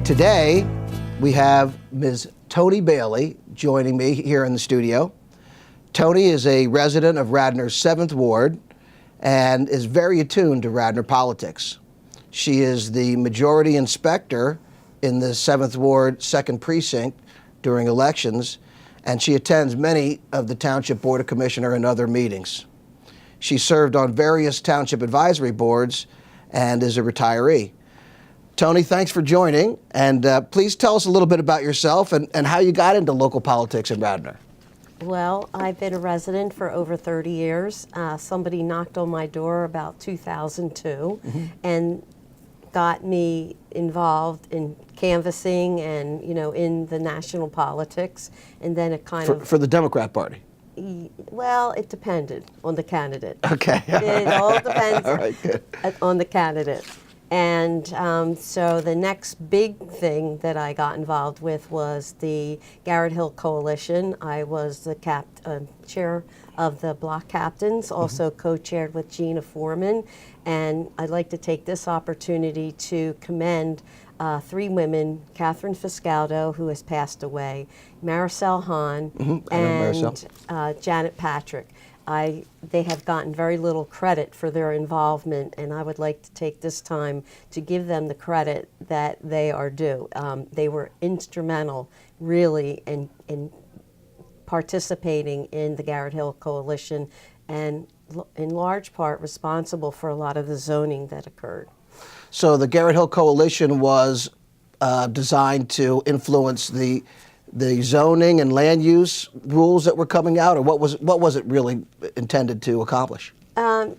Today, we have Ms. Toni Bailey joining me here in the studio. Toni is a resident of Radnor's 7th Ward and is very attuned to Radnor politics. She is the majority inspector in the 7th Ward 2nd Precinct during elections, and she attends many of the Township Board of Commissioner and other meetings. She served on various township advisory boards and is a retiree. Toni, thanks for joining, and please tell us a little bit about yourself and how you got into local politics in Radnor. Well, I've been a resident for over 30 years. Somebody knocked on my door about 2002 and got me involved in canvassing and, in the national politics, and then it kind of... For the Democrat Party? Well, it depended on the candidate. Okay. It all depends All right, good. on the candidate. And so the next big thing that I got involved with was the Garrett Hill Coalition. I was the chair of the block captains, also co-chaired with Gina Foreman. And I'd like to take this opportunity to commend 3 women: Catherine Fiscaldo, who has passed away, Maricel Hahn, and Janet Patrick. They have gotten very little credit for their involvement, and I would like to take this time to give them the credit that they are due. They were instrumental, really, in participating in the Garrett Hill Coalition, and in large part responsible for a lot of the zoning that occurred. So the Garrett Hill Coalition was designed to influence the zoning and land use rules that were coming out, or what was it really intended to accomplish? Land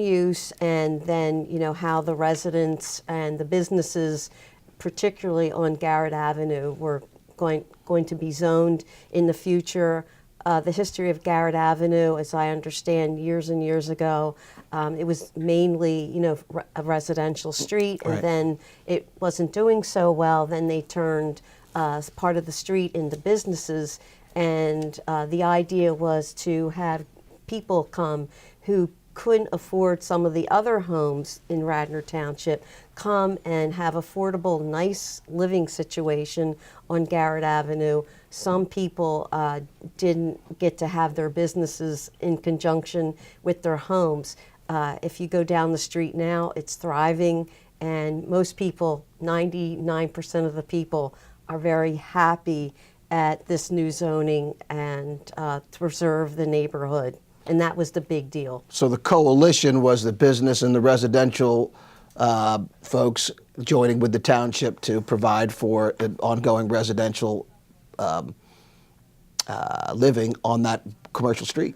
use, and then how the residents and the businesses, particularly on Garrett Avenue, were going to be zoned in the future. The history of Garrett Avenue, as I understand, years and years ago, it was mainly, a residential street, and then it wasn't doing so well. Then they turned part of the street into businesses, and the idea was to have people come who couldn't afford some of the other homes in Radnor Township come and have affordable, nice living situation on Garrett Avenue. Some people didn't get to have their businesses in conjunction with their homes. If you go down the street now, it's thriving, and most people, 99% of the people, are very happy at this new zoning and to preserve the neighborhood. And that was the big deal. So the coalition was the business and the residential folks joining with the township to provide for an ongoing residential living on that commercial street.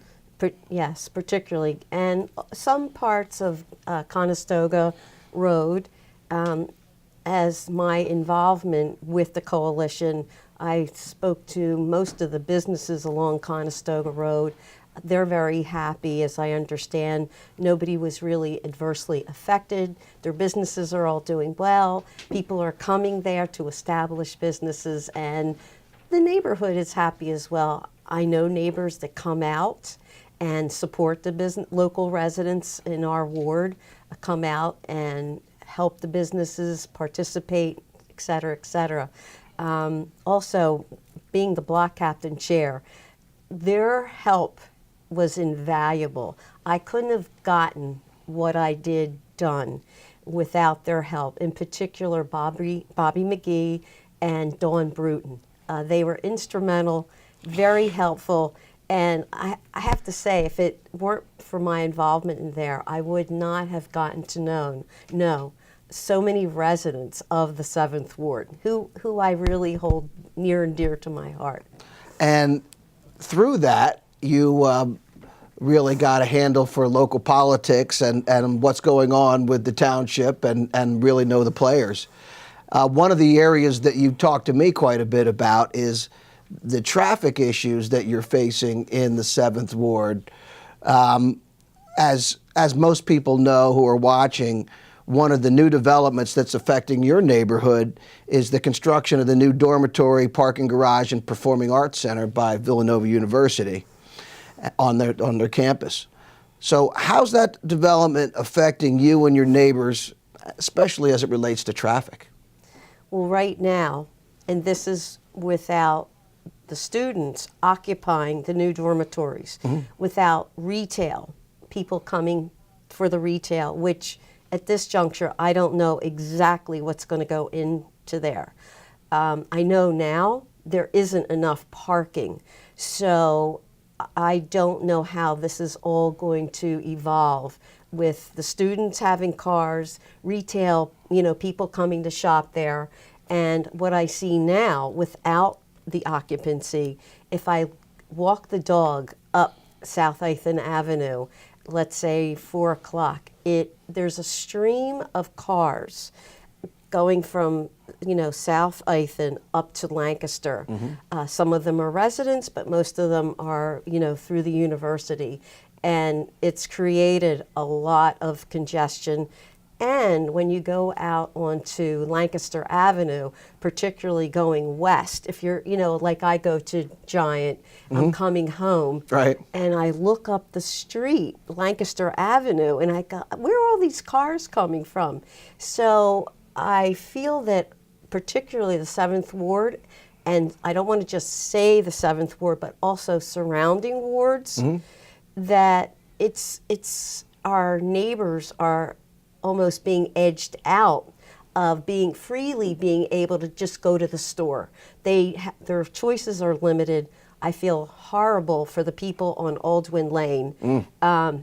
Yes, particularly. And some parts of Conestoga Road, as my involvement with the coalition, I spoke to most of the businesses along Conestoga Road. They're very happy, as I understand. Nobody was really adversely affected. Their businesses are all doing well. People are coming there to establish businesses, and the neighborhood is happy as well. I know neighbors that come out and support the local residents in our ward, come out and help the businesses, participate, et cetera, et cetera. Also, being the block captain chair, their help was invaluable. I couldn't have gotten what I did done without their help, in particular Bobby McGee and Dawn Bruton. They were instrumental, very helpful, and I have to say, if it weren't for my involvement in there, I would not have gotten to know so many residents of the 7th Ward, who I really hold near and dear to my heart. And through that, you really got a handle for local politics and what's going on with the township and really know the players. One of the areas that you talked to me quite a bit about is the traffic issues that you're facing in the 7th Ward. As most people know who are watching, one of the new developments that's affecting your neighborhood is the construction of the new dormitory, parking garage, and performing arts center by Villanova University on their campus. So how's that development affecting you and your neighbors, especially as it relates to traffic? Well, right now, and this is without the students occupying the new dormitories, without retail, people coming for the retail, which at this juncture, I don't know exactly what's going to go into there. I know now there isn't enough parking, so I don't know how this is all going to evolve with the students having cars, retail, people coming to shop there, and what I see now without the occupancy, if I walk the dog up South Ithan Avenue, let's say 4 o'clock, there's a stream of cars going from South Ithan up to Lancaster. Some of them are residents, but most of them are through the university, and it's created a lot of congestion. And when you go out onto Lancaster Avenue, particularly going west, if you're, like I go to Giant, I'm coming home, right, and I look up the street, Lancaster Avenue, and I go, where are all these cars coming from? So I feel that particularly the 7th Ward, and I don't want to just say the 7th Ward, but also surrounding wards, that it's our neighbors are almost being edged out of being able to just go to the store. Their choices are limited. I feel horrible for the people on Aldwyn Lane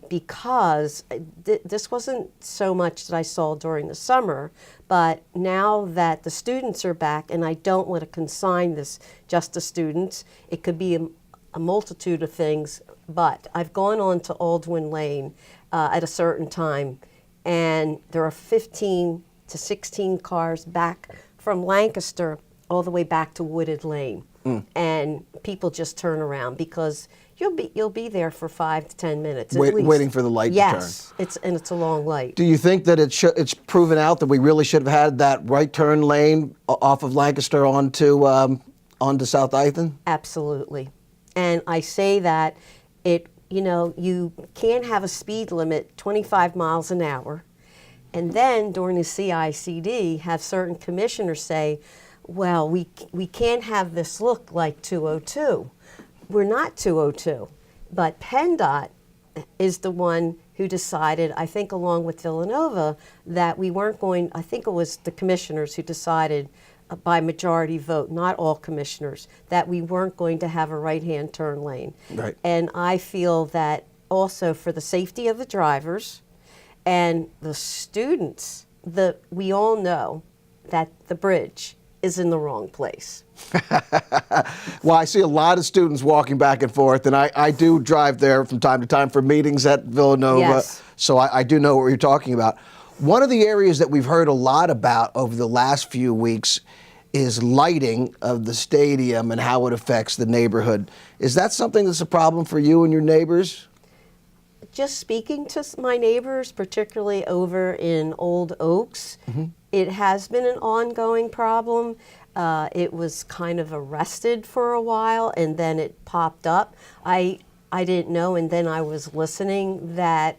because this wasn't so much that I saw during the summer, but now that the students are back, and I don't want to consign this just to students, it could be a multitude of things, but I've gone on to Aldwyn Lane at a certain time, and there are 15 to 16 cars back from Lancaster all the way back to Wooded Lane. And people just turn around because you'll be there for 5 to 10 minutes at least. Waiting for the light to turn. Yes, it's a long light. Do you think that it's proven out that we really should have had that right turn lane off of Lancaster onto South Ithan? Absolutely. And I say that you can't have a speed limit 25 miles an hour, and then during the CICD have certain commissioners say, well, we can't have this look like 202. We're not 202. But PennDOT is the one who decided, I think along with Villanova, that we weren't going, I think it was the commissioners who decided by majority vote, not all commissioners, that we weren't going to have a right-hand turn lane. Right. And I feel that also for the safety of the drivers and the students, we all know that the bridge is in the wrong place. Well, I see a lot of students walking back and forth, and I do drive there from time to time for meetings at Villanova, Yes. so I do know what you're talking about. One of the areas that we've heard a lot about over the last few weeks is lighting of the stadium and how it affects the neighborhood. Is that something that's a problem for you and your neighbors? Just speaking to my neighbors, particularly over in Old Oaks, it has been an ongoing problem. It was kind of arrested for a while, and then it popped up. I didn't know, and then I was listening that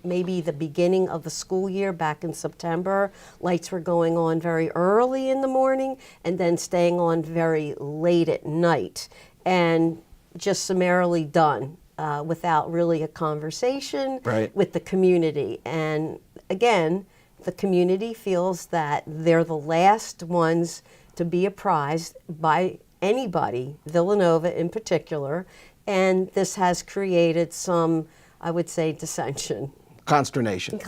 maybe the beginning of the school year back in September, lights were going on very early in the morning and then staying on very late at night, and just summarily done without really a conversation with the community. And again, the community feels that they're the last ones to be apprised by anybody, Villanova in particular, and this has created some, I would say, dissension. Consternation.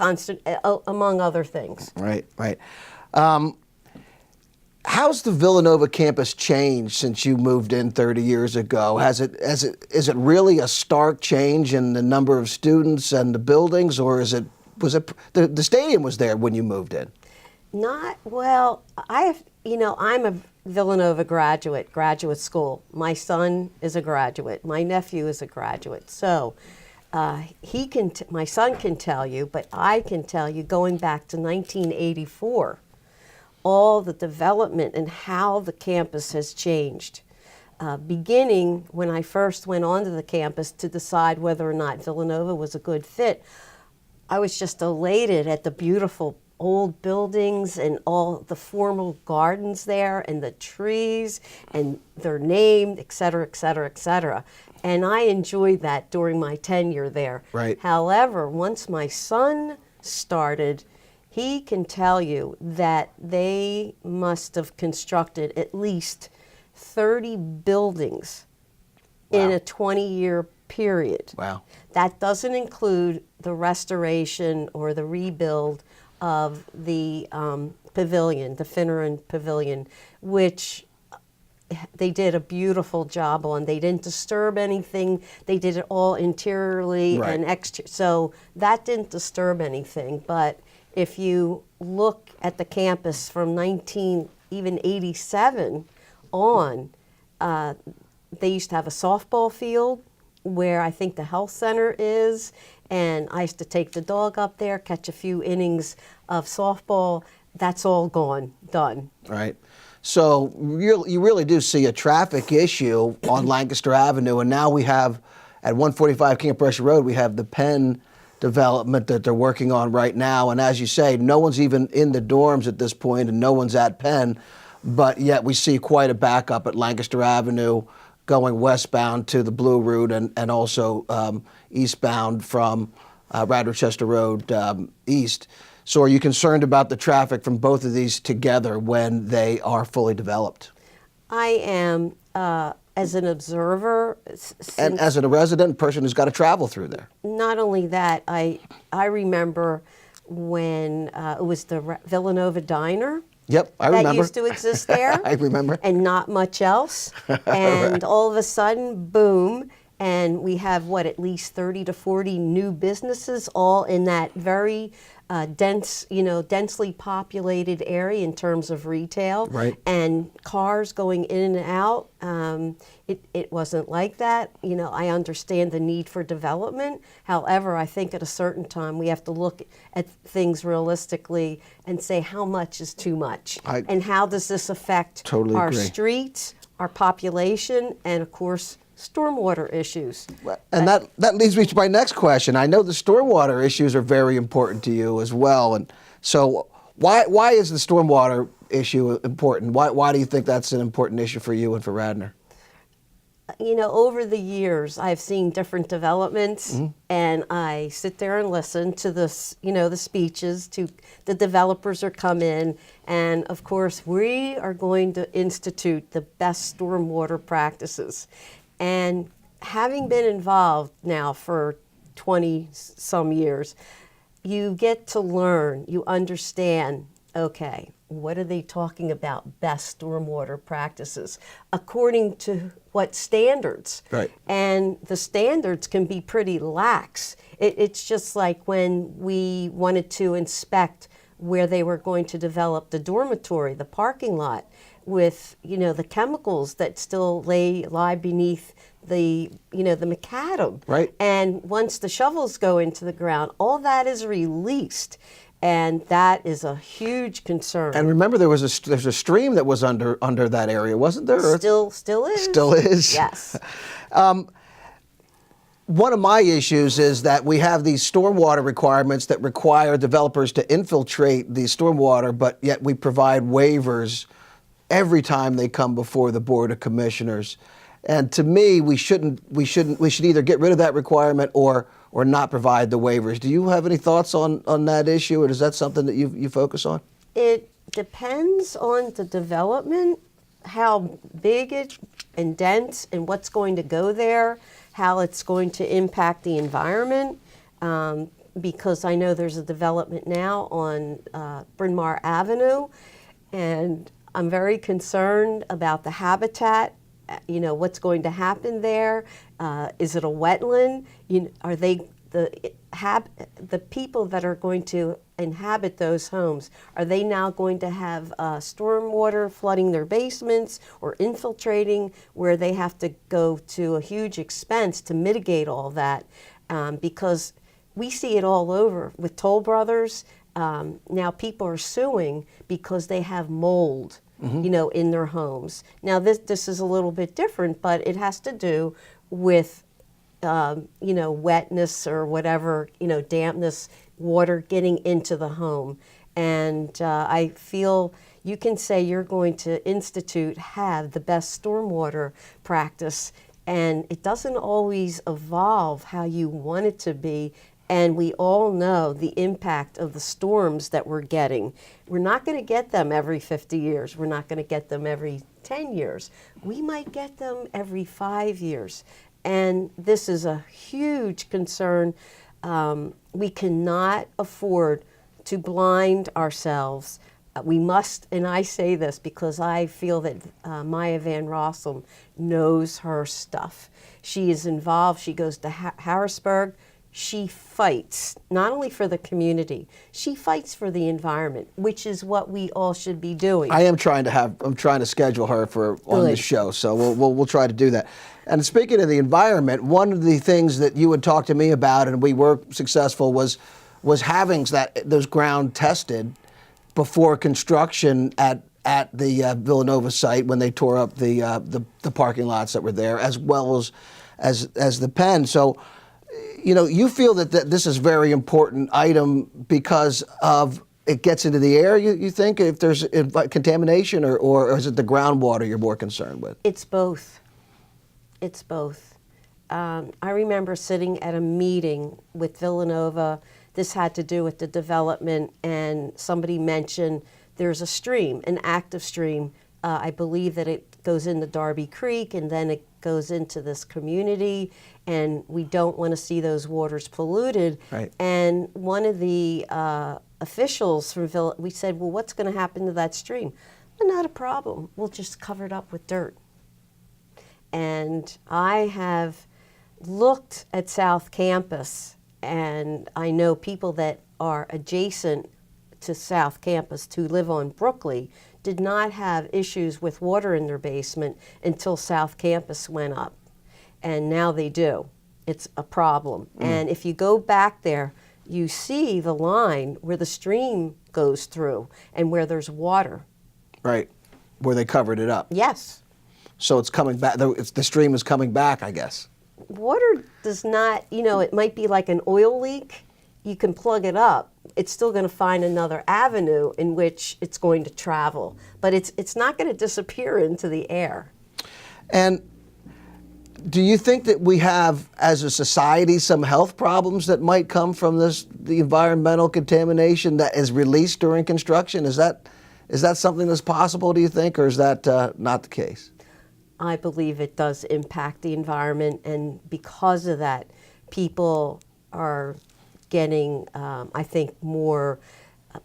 Among other things. Right. How's the Villanova campus changed since you moved in 30 years ago? Is it really a stark change in the number of students and the buildings, or was it the stadium was there when you moved in? Not well. I'm a Villanova graduate school. My son is a graduate. My nephew is a graduate. So my son can tell you, but I can tell you, going back to 1984, all the development and how the campus has changed. Beginning when I first went onto the campus to decide whether or not Villanova was a good fit, I was just elated at the beautiful old buildings and all the formal gardens there and the trees and they're named, et cetera, et cetera, et cetera. And I enjoyed that during my tenure there. Right. However, once my son started, he can tell you that they must have constructed at least 30 buildings in a 20-year period. Wow. That doesn't include the restoration or the rebuild of the pavilion, the Finneran Pavilion, which they did a beautiful job on. They didn't disturb anything. They did it all interiorly Right. and exterior. So that didn't disturb anything. But if you look at the campus from 1987 on, they used to have a softball field where I think the health center is, and I used to take the dog up there, catch a few innings of softball. That's all gone, done. Right. So you really do see a traffic issue on Lancaster Avenue, and now we have at 145 Camp Brescia Road, we have the Penn development that they're working on right now. And as you say, no one's even in the dorms at this point, and no one's at Penn, but yet we see quite a backup at Lancaster Avenue going westbound to the Blue Route and also eastbound from Radnor Chester Road east. So are you concerned about the traffic from both of these together when they are fully developed? I am, as an observer, And as a resident person who's got to travel through there. not only that, I remember when it was the Villanova Diner. Yep, I that remember. used to exist there. I remember. And not much else. And all of a sudden, boom, and we have, at least 30 to 40 new businesses all in that very densely populated area in terms of retail. Right. And cars going in and out. It wasn't like that. I understand the need for development. However, I think at a certain time we have to look at things realistically and say how much is too much. And how does this affect Totally our agree. streets, our population, and of course, stormwater issues. And that leads me to my next question. I know the stormwater issues are very important to you as well. And so why is the stormwater issue important? Why do you think that's an important issue for you and for Radnor? Over the years, I've seen different developments, and I sit there and listen to the speeches. To the developers are come in, and of course, we are going to institute the best stormwater practices. And having been involved now for 20 some years, you get to learn. You understand. Okay, what are they talking about? Best stormwater practices according to what standards? Right. And the standards can be pretty lax. It's just like when we wanted to inspect where they were going to develop the dormitory, the parking lot, with the chemicals that still lie beneath the macadam. Right. And once the shovels go into the ground, all that is released. And that is a huge concern. And remember, there's a stream that was under that area, wasn't there? Still is. Still is. Yes. One of my issues is that we have these stormwater requirements that require developers to infiltrate the stormwater, but yet we provide waivers every time they come before the Board of Commissioners. And to me, we should either get rid of that requirement or not provide the waivers. Do you have any thoughts on that issue, or is that something that you focus on? It depends on the development, how big it and dense and what's going to go there, how it's going to impact the environment. Because I know there's a development now on Bryn Mawr Avenue, and I'm very concerned about the habitat. What's going to happen there? Is it a wetland? Are they the people that are going to inhabit those homes? Are they now going to have stormwater flooding their basements or infiltrating, where they have to go to a huge expense to mitigate all that? Because we see it all over with Toll Brothers. Now people are suing because they have mold. In their homes. Now this is a little bit different, but it has to do with wetness or whatever, dampness, water getting into the home. And I feel you can say you're going to have the best stormwater practice, and it doesn't always evolve how you want it to be. And we all know the impact of the storms that we're getting. We're not going to get them every 50 years. We're not going to get them every 10 years. We might get them every 5 years. And this is a huge concern. We cannot afford to blind ourselves. We must, and I say this because I feel that Maya Van Rossum knows her stuff. She is involved. She goes to Harrisburg. She fights not only for the community, she fights for the environment, which is what we all should be doing. I'm trying to schedule her on the show, so we'll try to do that. And speaking of the environment, one of the things that you would talk to me about, and we were successful, was having those ground tested before construction at the Villanova site when they tore up the parking lots that were there, as well as the pen. So, you feel that this is a very important item because of it gets into the air, you think, if there's contamination, or is it the groundwater you're more concerned with? It's both. It's both. I remember sitting at a meeting with Villanova. This had to do with the development, and somebody mentioned there's a stream, an active stream. I believe that it goes into Darby Creek, and then it goes into this community, and we don't want to see those waters polluted. Right. And one of the officials from we said, well, what's going to happen to that stream? Well, not a problem. We'll just cover it up with dirt. And I have looked at South Campus, and I know people that are adjacent to South Campus who live on Brookley did not have issues with water in their basement until South Campus went up. And now they do. It's a problem. And if you go back there, you see the line where the stream goes through and where there's water. Right, where they covered it up. Yes. So it's coming back, the stream is coming back, I guess. Water does not, it might be like an oil leak. You can plug it up. It's still going to find another avenue in which it's going to travel. But it's not going to disappear into the air. And do you think that we have, as a society, some health problems that might come from the environmental contamination that is released during construction? Is that something that's possible, do you think, or is that not the case? I believe it does impact the environment, and because of that, people are getting, I think, more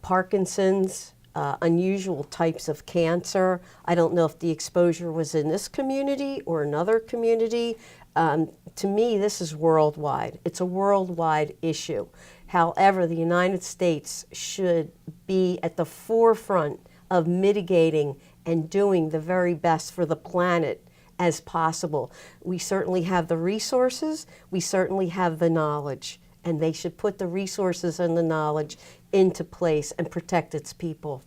Parkinson's, unusual types of cancer. I don't know if the exposure was in this community or another community. To me, this is worldwide. It's a worldwide issue. However, the United States should be at the forefront of mitigating and doing the very best for the planet as possible. We certainly have the resources, we certainly have the knowledge, and they should put the resources and the knowledge into place and protect its people.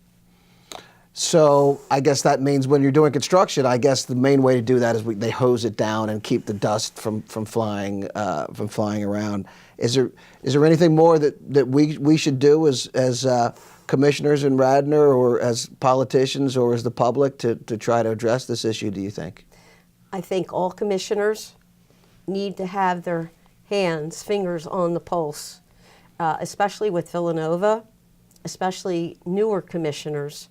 So I guess that means when you're doing construction, I guess the main way to do that is they hose it down and keep the dust from flying around. Is there anything more that we should do as commissioners in Radnor, or as politicians, or as the public to try to address this issue, do you think? I think all commissioners need to have their fingers on the pulse, especially with Villanova, especially newer commissioners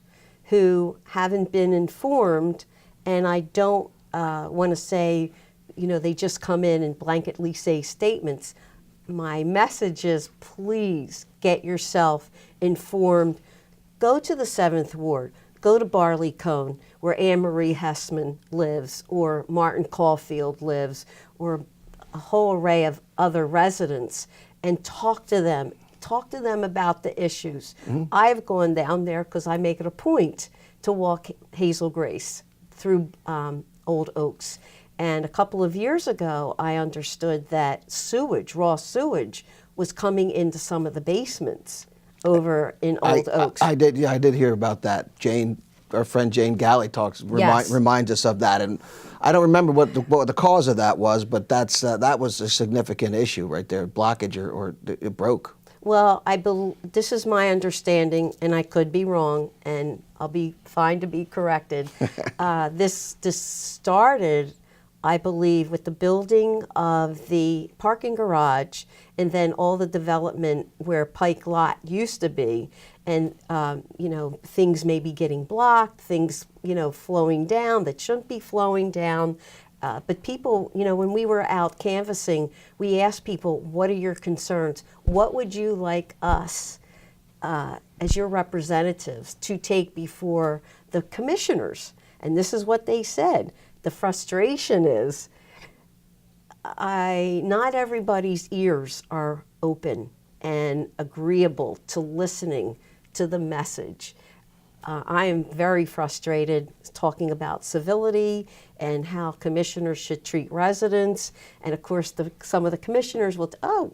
who haven't been informed. And I don't want to say, they just come in and blanketly say statements. My message is, please get yourself informed. Go to the 7th Ward. Go to Barley Cone, where Anne Marie Hessman lives, or Martin Caulfield lives, or a whole array of other residents, and talk to them. Talk to them about the issues. Mm-hmm. I've gone down there because I make it a point to walk Hazel Grace through Old Oaks. And a couple of years ago, I understood that raw sewage, was coming into some of the basements over in Old Oaks. I did hear about that. Our friend Jane Galley reminds us of that, and I don't remember what the cause of that was, but that was a significant issue right there, blockage, or it broke. Well, this is my understanding, and I could be wrong, and I'll be fine to be corrected. This started, I believe, with the building of the parking garage, and then all the development where Pike Lot used to be, and things may be getting blocked, things flowing down that shouldn't be flowing down. But people, when we were out canvassing, we asked people, what are your concerns? What would you like us, as your representatives, to take before the commissioners? And this is what they said. The frustration is, not everybody's ears are open and agreeable to listening to the message. I am very frustrated talking about civility and how commissioners should treat residents. And of course, some of the commissioners will,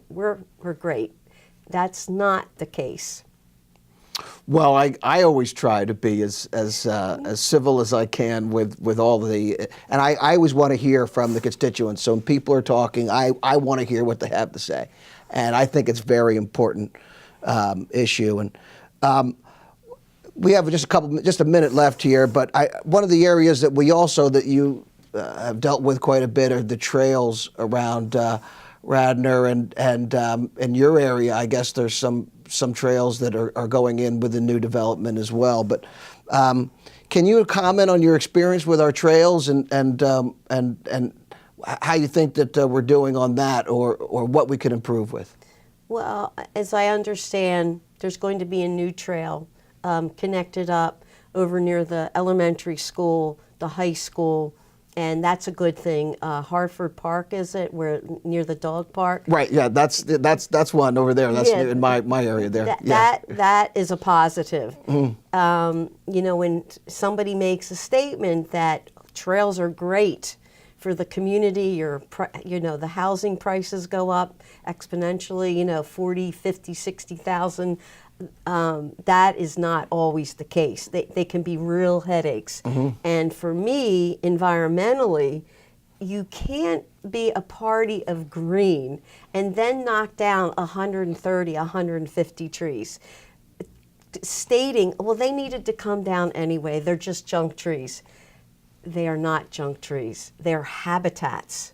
we're great. That's not the case. Well, I always try to be as civil as I can with all the, and I always want to hear from the constituents. So when people are talking, I want to hear what they have to say, and I think it's a very important issue. And we have just a minute left here, but one of the areas that you have dealt with quite a bit are the trails around Radnor, and in your area, I guess there's some trails that are going in with the new development as well. But can you comment on your experience with our trails and how you think that we're doing on that, or what we could improve with? Well, as I understand, there's going to be a new trail connected up over near the elementary school, the high school, and that's a good thing. Hartford Park, is it? Where near the dog park? Right. Yeah. That's one over there. That's in my area there. That is a positive. When somebody makes a statement that trails are great for the community, or the housing prices go up exponentially. 40, 50, 60,000. That is not always the case. They can be real headaches. And for me, environmentally, you can't be a party of green and then knock down 130, 150 trees, stating, well, they needed to come down anyway. They're just junk trees. They are not junk trees. They're habitats.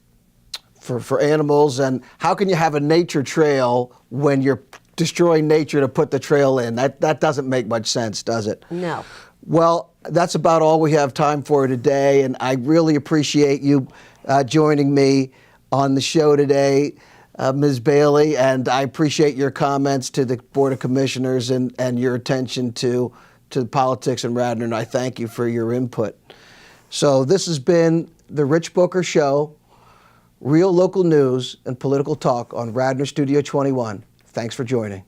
For animals. And how can you have a nature trail when you're destroying nature to put the trail in? That doesn't make much sense, does it? No. Well, that's about all we have time for today, and I really appreciate you joining me on the show today, Ms. Bailey, and I appreciate your comments to the Board of Commissioners and your attention to politics in Radnor, and I thank you for your input. So this has been the Rich Booker Show, real local news and political talk on Radnor Studio 21. Thanks for joining.